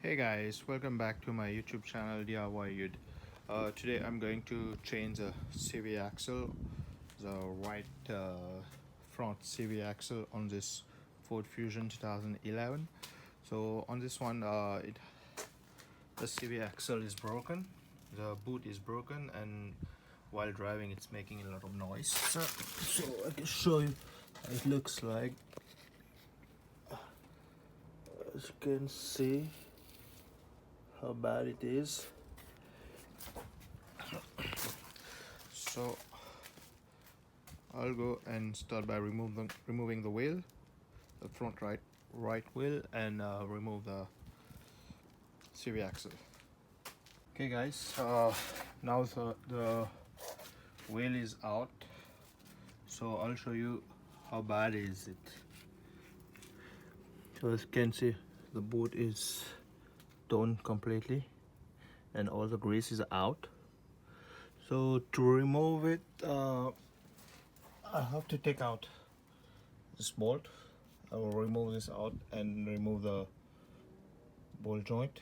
Hey guys, welcome back to my YouTube channel D.I.Y Yud. Today I'm going to change the CV axle, the right front CV axle on this Ford Fusion 2011. So on this one, the CV axle is broken, the boot is broken, and while driving it's making a lot of noise. So I can show you how it looks like. As you can see how bad it is. So I'll go and start by removing the wheel, the front right wheel, and remove the CV axle. Okay guys, now the wheel is out, so I'll show you how bad is it. So as you can see, the boot is torn completely and all the grease is out. So to remove it, I have to take out this bolt. I will remove this out and remove the ball joint.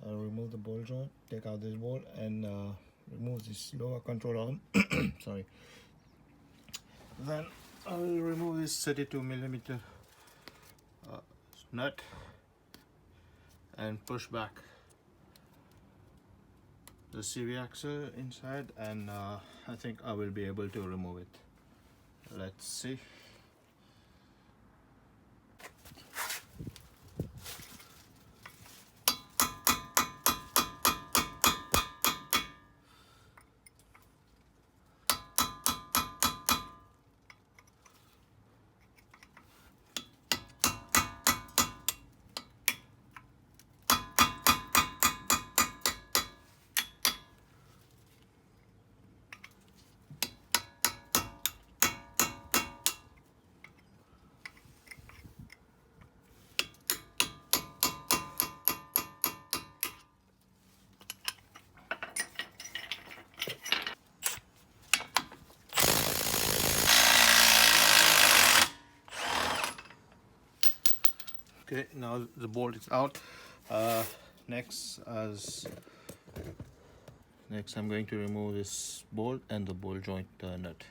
I'll remove the ball joint, take out this bolt, and remove this lower control arm. Sorry. Then I will remove this 32mm nut and push back the CV axle inside, and I think I will be able to remove it. Let's see. Okay, now the bolt is out. Next I'm going to remove this bolt and the ball joint nut.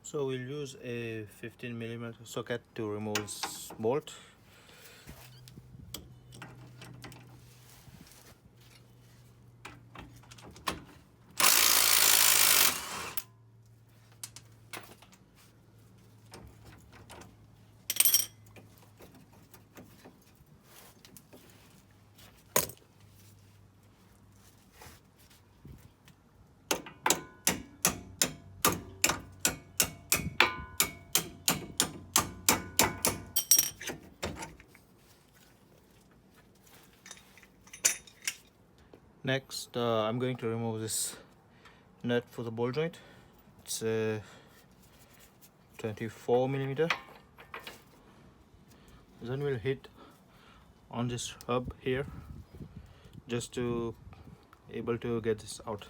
So we'll use a 15mm socket to remove this bolt. Next, I'm going to remove this nut for the ball joint. It's a 24mm. Then we'll hit on this hub here just to able to get this out.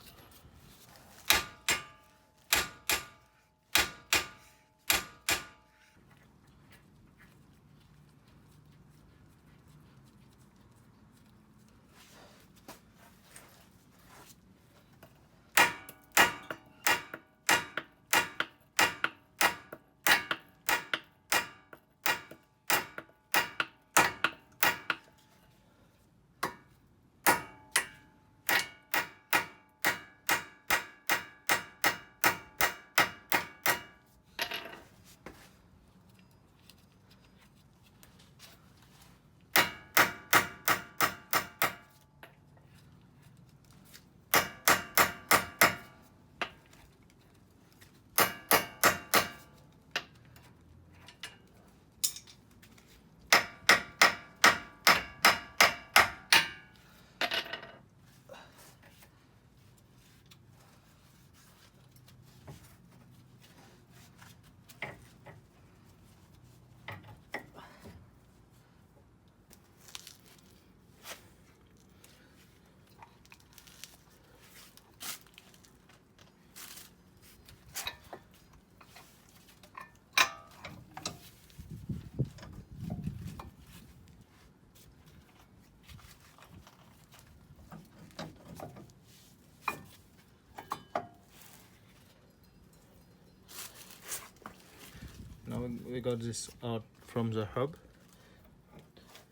we got this out from the hub.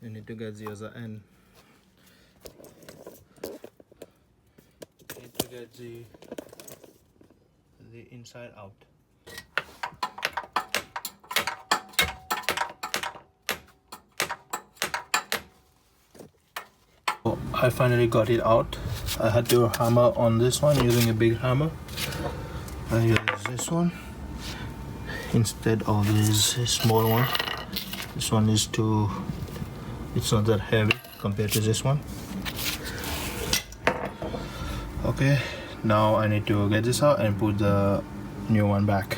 You need to get the other end. You need to get the inside out. So I finally got it out. I had to hammer on this one using a big hammer. I use this one instead of this small one. This one is too, it's not that heavy compared to this one. Okay, now I need to get this out and put the new one back.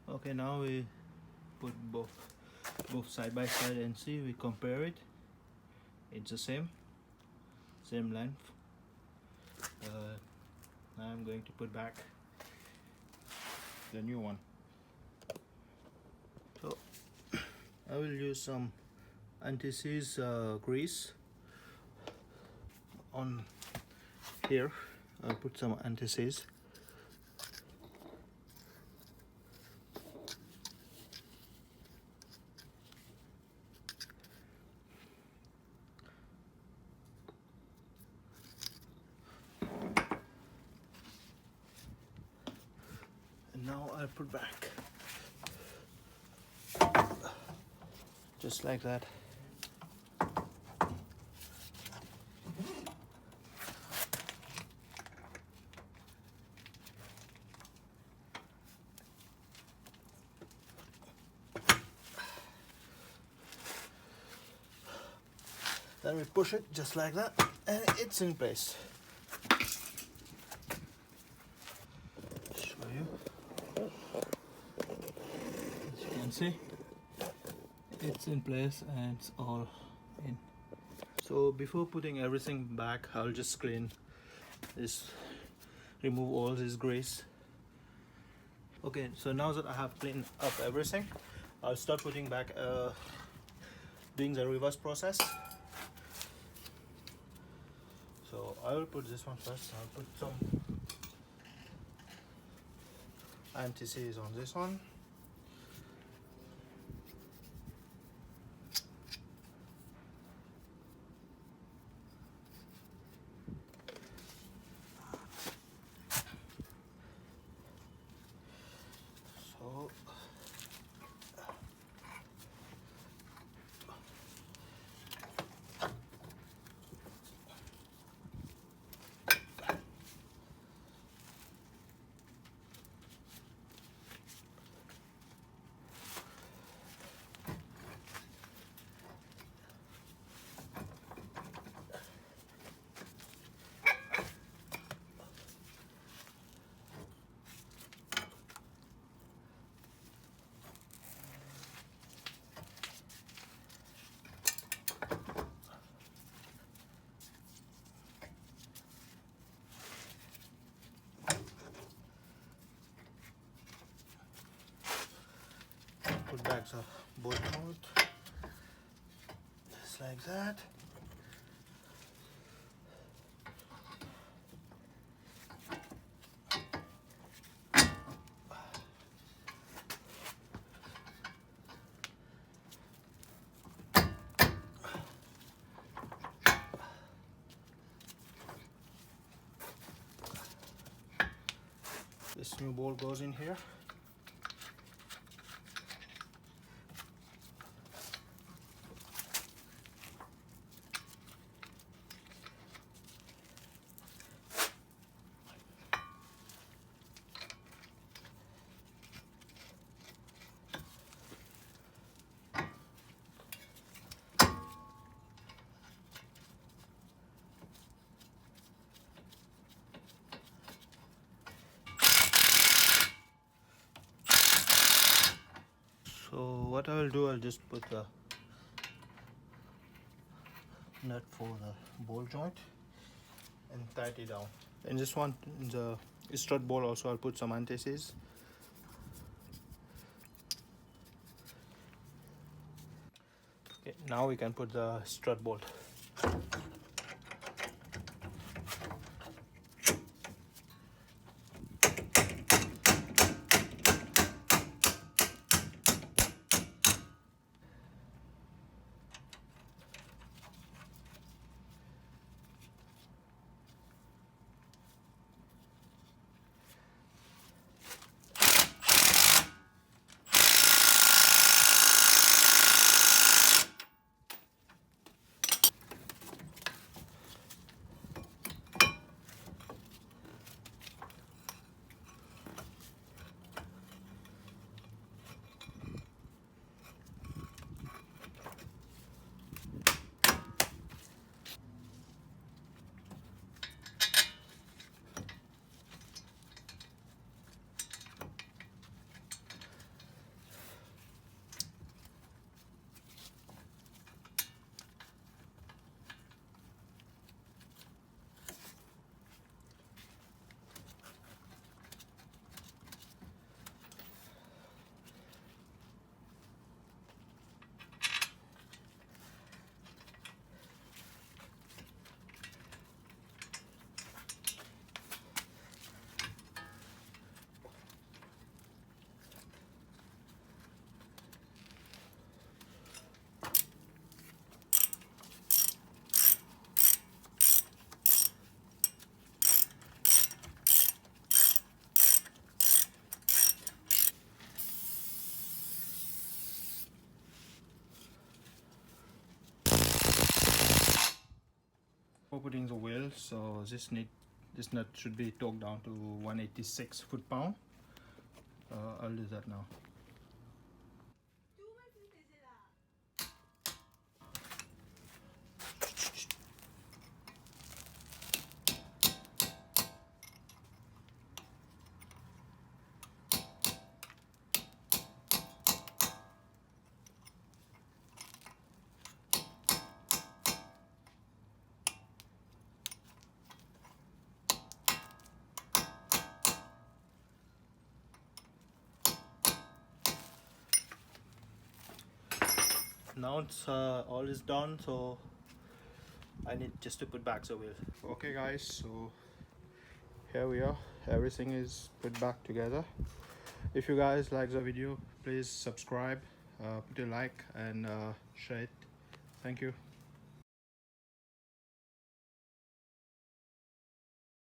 Okay, now we put both side by side and see, we compare it. It's the same length. Now I'm going to put back the new one. So I will use some anti-seize grease on here. I'll put some anti-seize. Now I put back just like that. Then we push it just like that and it's in place. Show you. As you can see, it's in place and it's all in. So before putting everything back, I'll just clean this, remove all this grease. Okay, so now that I have cleaned up everything, I'll start putting back, doing the reverse process. So I will put this one first. I'll put some anti-seize on this one. So put back the bolt mount just like that. This new bolt goes in here. So what I will do, I'll just put the nut for the ball joint and tight it down. And this one, the strut ball also, I'll put some anti-seize. Okay, now we can put the strut bolt. For putting the wheel, so this nut should be torqued down to 186 foot-pound. I'll do that now. Now it's all is done, so I need just to put back the wheel. Okay guys, so here we are, everything is put back together. If you guys like the video, please subscribe, put a like and share it. Thank you.